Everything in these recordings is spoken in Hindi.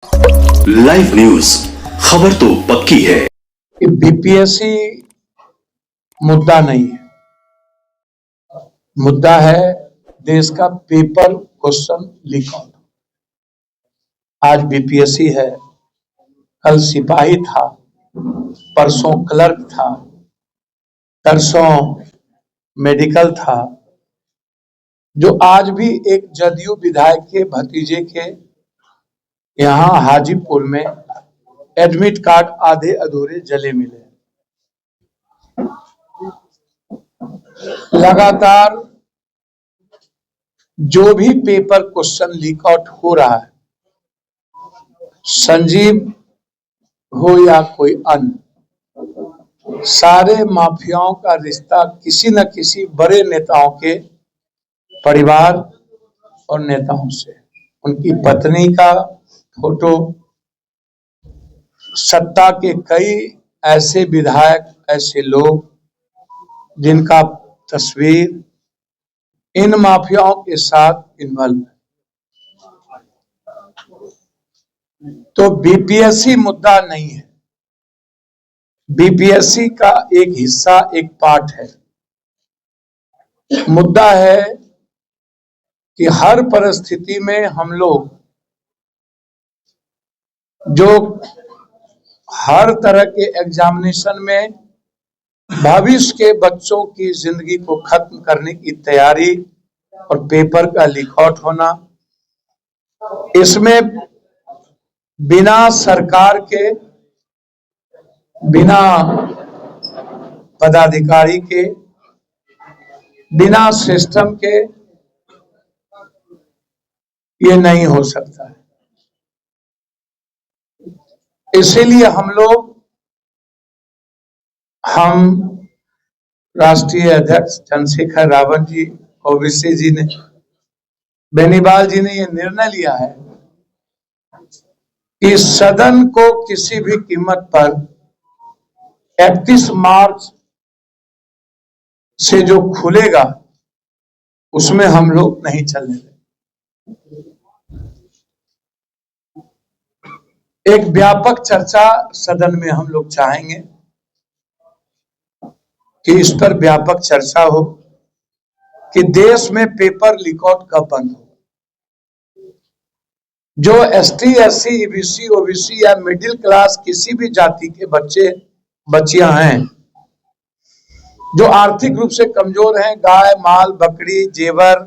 लाइव न्यूज, खबर तो पक्की है। बीपीएससी मुद्दा नहीं है, मुद्दा है देश का पेपर क्वेश्चन लीक आउट। आज बीपीएससी है, कल सिपाही था, परसों क्लर्क था, तरसों मेडिकल था। जो आज भी एक जदयू विधायक के भतीजे के यहाँ हाजीपुर में एडमिट कार्ड आधे अधूरे जले मिले। लगातार जो भी पेपर क्वेश्चन लीक आउट हो रहा है, संजीव हो या कोई अन्य, सारे माफियाओं का रिश्ता किसी न किसी बड़े नेताओं के परिवार और नेताओं से। उनकी पत्नी का फोटो, सत्ता के कई ऐसे विधायक, ऐसे लोग जिनका तस्वीर इन माफियाओं के साथ इन्वॉल्व है। तो बीपीएससी मुद्दा नहीं है, बीपीएससी का एक हिस्सा, एक पार्ट है। मुद्दा है कि हर परिस्थिति में हम लोग जो हर तरह के एग्जामिनेशन में भविष्य के बच्चों की जिंदगी को खत्म करने की तैयारी और पेपर का लीक आउट होना, इसमें बिना सरकार के, बिना पदाधिकारी के, बिना सिस्टम के ये नहीं हो सकता है। इसीलिए हम राष्ट्रीय अध्यक्ष चंद्रशेखर रावत जी, ओवैसी जी ने, बेनीवाल जी ने ये निर्णय लिया है कि सदन को किसी भी कीमत पर 31 मार्च से जो खुलेगा उसमें हम लोग नहीं चलने देंगे। एक व्यापक चर्चा सदन में हम लोग चाहेंगे कि इस पर व्यापक चर्चा हो कि देश में पेपर लीक आउट कब बंद हो। जो एसटी, एससी, ईबीसी, ओबीसी या मिडिल क्लास किसी भी जाति के बच्चे बच्चियां हैं, जो आर्थिक रूप से कमजोर हैं, गाय, माल, बकरी, जेवर,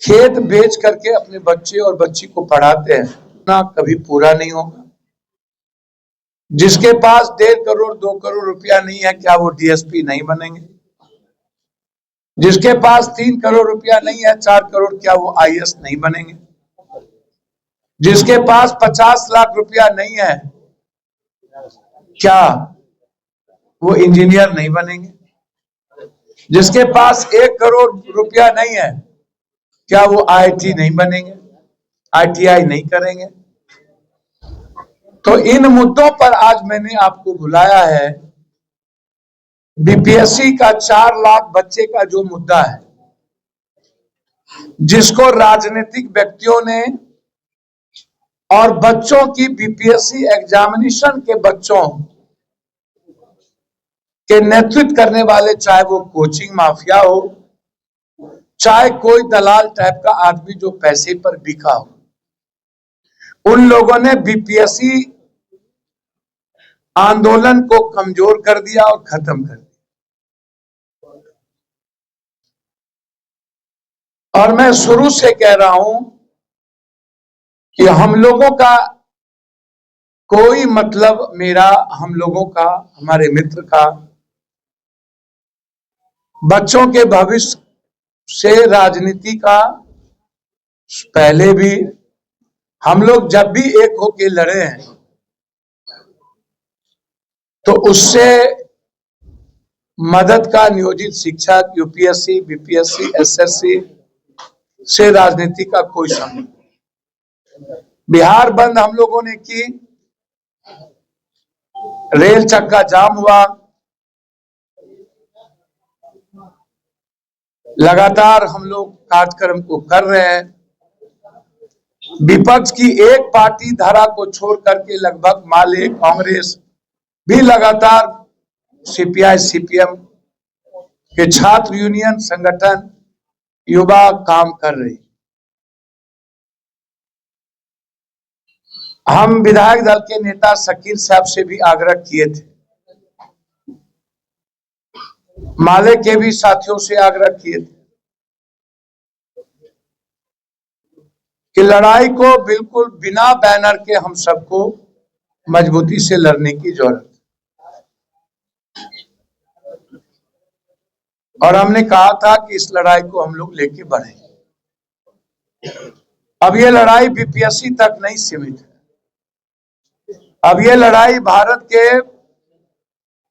खेत बेच करके अपने बच्चे और बच्ची को पढ़ाते हैं, ना कभी पूरा नहीं होगा। जिसके पास 1.5 करोड़ 2 करोड़ रुपया नहीं है, क्या वो डीएसपी नहीं बनेंगे? जिसके पास 3 करोड़ रुपया नहीं है, 4 करोड़, क्या वो आईएएस नहीं बनेंगे? जिसके पास 50 लाख रुपया नहीं है, क्या वो इंजीनियर नहीं बनेंगे? जिसके पास 1 करोड़ रुपया नहीं है, क्या वो आईआईटी नहीं बनेंगे, आईटीआई नहीं करेंगे? तो इन मुद्दों पर आज मैंने आपको बुलाया है। बीपीएससी का 4 लाख बच्चे का जो मुद्दा है, जिसको राजनीतिक व्यक्तियों ने और बच्चों की बीपीएससी एग्जामिनेशन के बच्चों के नेतृत्व करने वाले, चाहे वो कोचिंग माफिया हो, चाहे कोई दलाल टाइप का आदमी जो पैसे पर बिका हो, उन लोगों ने बीपीएससी आंदोलन को कमजोर कर दिया और खत्म कर दिया। और मैं शुरू से कह रहा हूं कि हम लोगों का कोई मतलब, मेरा, हम लोगों का, हमारे मित्र का बच्चों के भविष्य से राजनीति का पहले भी हम लोग जब भी एक होके लड़े हैं, तो उससे मदद का नियोजित शिक्षक, यूपीएससी, बीपीएससी, एसएससी से राजनीति का कोई संबंध। बिहार बंद हम लोगों ने की, रेल चक्का जाम हुआ, लगातार हम लोग कार्यक्रम को कर रहे हैं। विपक्ष की एक पार्टी धारा को छोड़ करके लगभग माले, कांग्रेस भी लगातार सीपीआई, सीपीएम के छात्र यूनियन संगठन, युवा काम कर रही। हम विधायक दल के नेता शकील साहब से भी आग्रह किए थे, माले के भी साथियों से आग्रह किए थे कि लड़ाई को बिल्कुल बिना बैनर के हम सबको मजबूती से लड़ने की जरूरत है। और हमने कहा था कि इस लड़ाई को हम लोग लेके बढ़े। अब ये लड़ाई बीपीएससी तक नहीं सीमित है, अब ये लड़ाई भारत के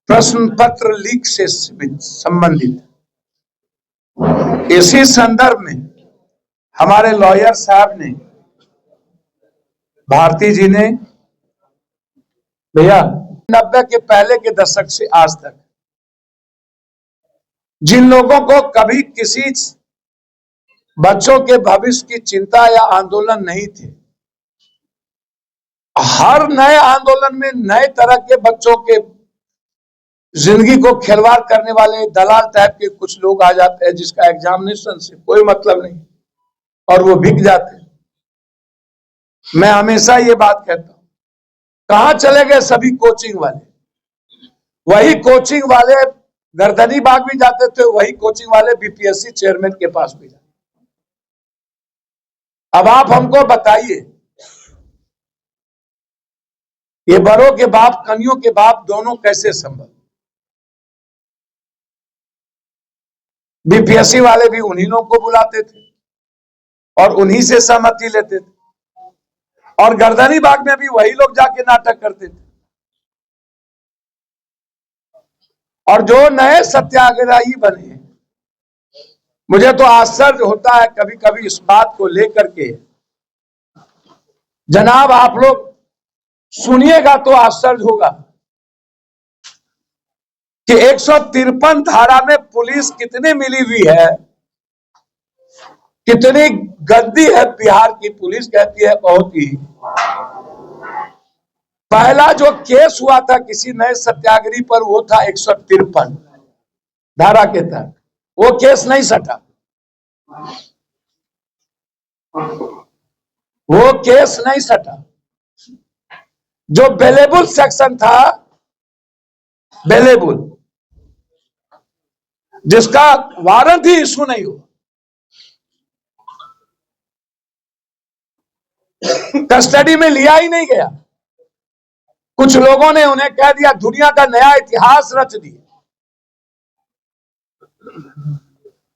प्रश्न पत्र लीक से संबंधित है। इसी संदर्भ में हमारे लॉयर साहब ने, भारती जी ने, भैया 90 के पहले के दशक से आज तक जिन लोगों को कभी किसी बच्चों के भविष्य की चिंता या आंदोलन नहीं थे, हर नए आंदोलन में नए तरह के बच्चों के जिंदगी को खिलवाड़ करने वाले दलाल टाइप के कुछ लोग आ जाते हैं, जिसका एग्जामिनेशन से कोई मतलब नहीं और वो बिक जाते हैं। मैं हमेशा ये बात कहता हूं, कहां चले गए सभी कोचिंग वाले? वही कोचिंग वाले गर्दनी बाग भी जाते थे, वही कोचिंग वाले बीपीएससी चेयरमैन के पास भी जाते। अब आप हमको बताइए, ये बड़ों के बाप, कनियों के बाप दोनों कैसे संभल? बीपीएससी वाले भी उन्हीं लोगों को बुलाते थे और उन्हीं से सहमति लेते थे, और गर्दनी बाग में भी वही लोग जाके नाटक करते थे। और जो नए सत्याग्रही बने, मुझे तो आश्चर्य होता है कभी कभी इस बात को लेकर के। जनाब आप लोग सुनिएगा तो आश्चर्य होगा कि 153 धारा में पुलिस कितनी मिली हुई है, कितनी गंदी है बिहार की पुलिस। कहती है बहुत ही। पहला जो केस हुआ था किसी नए सत्याग्रही पर, वो था 153 धारा के तहत, वो केस नहीं सटा, वो केस नहीं सटा। जो बेलेबुल सेक्शन था, बेलेबुल, जिसका वारंट ही इशू नहीं हुआ, कस्टडी में लिया ही नहीं गया। कुछ लोगों ने उन्हें कह दिया दुनिया का नया इतिहास रच दिया।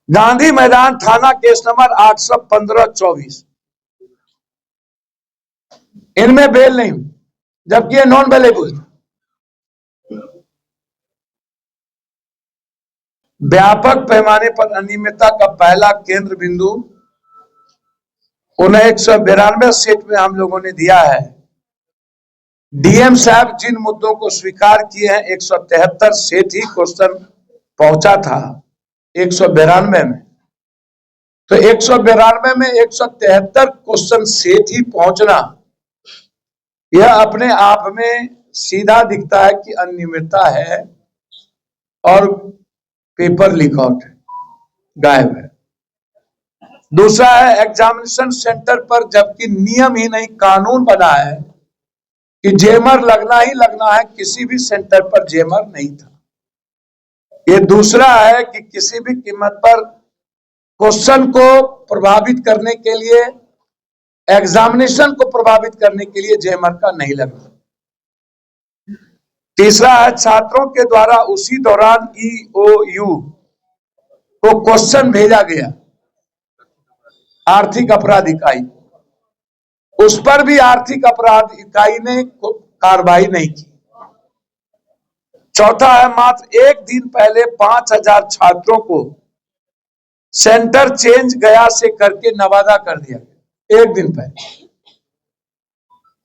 गांधी मैदान थाना केस नंबर 815-24, इनमें बेल नहीं हुई, जबकि ये नॉन बेलेबल। व्यापक पैमाने पर अनियमितता का पहला केंद्र बिंदु उन्हें 192 सेट में हम लोगों ने दिया है। डीएम साहब जिन मुद्दों को स्वीकार किए हैं, 173 सेट ही क्वेश्चन पहुंचा था 192 में, तो 192 में 173 क्वेश्चन सेट ही पहुंचना, यह अपने आप में सीधा दिखता है कि अनियमितता है और पेपर लीक आउट है, गायब है। दूसरा है एग्जामिनेशन सेंटर पर, जबकि नियम ही नहीं कानून बना है कि जेमर लगना ही लगना है, किसी भी सेंटर पर जेमर नहीं था। ये दूसरा है कि किसी भी कीमत पर क्वेश्चन को प्रभावित करने के लिए, एग्जामिनेशन को प्रभावित करने के लिए जेमर का नहीं लगना। तीसरा है छात्रों के द्वारा उसी दौरान ईओयू को क्वेश्चन भेजा गया, आर्थिक अपराध इकाई, उस पर भी आर्थिक अपराध इकाई ने कार्रवाई नहीं की। चौथा है मात्र एक दिन पहले 5000 छात्रों को सेंटर चेंज गया से करके नवादा कर दिया गया, एक दिन पहले,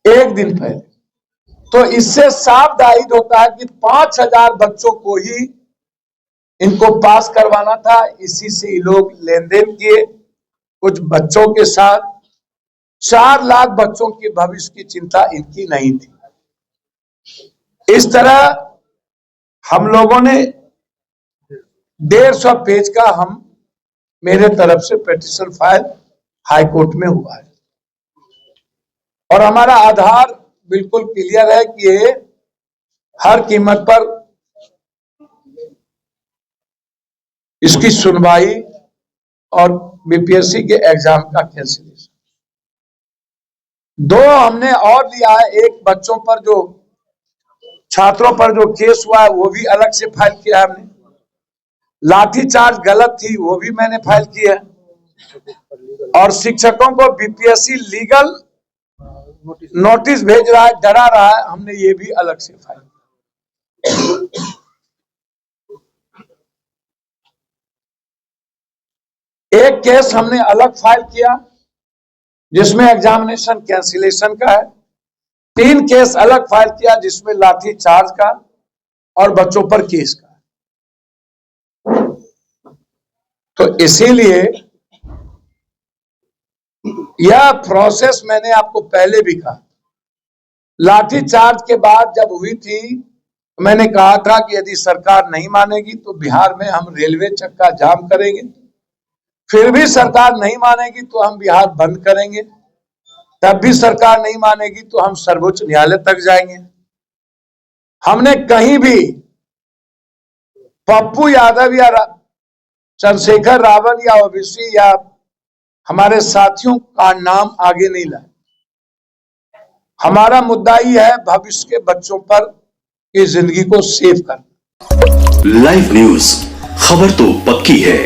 एक दिन पहले। तो इससे साफ जाहिर होता है कि 5000 बच्चों को ही इनको पास करवाना था। इसी से ये लोग लेन देन किए कुछ बच्चों के साथ, 4 लाख बच्चों के भविष्य की चिंता इनकी नहीं थी। इस तरह हम लोगों ने 150 पेज का मेरे तरफ से पिटीशन फाइल हाई कोर्ट में हुआ है और हमारा आधार बिल्कुल क्लियर है कि ये हर कीमत पर इसकी सुनवाई और बीपीएससी के एग्जाम का कैंसिलेशन। 2 हमने और लिया है, एक बच्चों पर जो छात्रों पर जो केस हुआ है वो भी अलग से फाइल किया है हमने। लाठीचार्ज गलत थी वो भी मैंने फाइल की है और शिक्षकों को बीपीएससी लीगल नोटिस भेज रहा है, डरा रहा है, हमने ये भी अलग से फाइल किया। एक केस हमने अलग फाइल किया जिसमें एग्जामिनेशन कैंसिलेशन का है। 3 केस अलग फाइल किया जिसमें लाठी चार्ज का और बच्चों पर केस का। तो इसीलिए यह प्रोसेस मैंने आपको पहले भी कहा। लाठी चार्ज के बाद जब हुई थी मैंने कहा था कि यदि सरकार नहीं मानेगी तो बिहार में हम रेलवे चक्का जाम करेंगे, फिर भी सरकार नहीं मानेगी तो हम बिहार बंद करेंगे, तब भी सरकार नहीं मानेगी तो हम सर्वोच्च न्यायालय तक जाएंगे। हमने कहीं भी पप्पू यादव या चंद्रशेखर रावत या ओबीसी या हमारे साथियों का नाम आगे नहीं लाया। हमारा मुद्दा ही है भविष्य के बच्चों पर की जिंदगी को सेव करना। लाइव न्यूज, खबर तो पक्की है।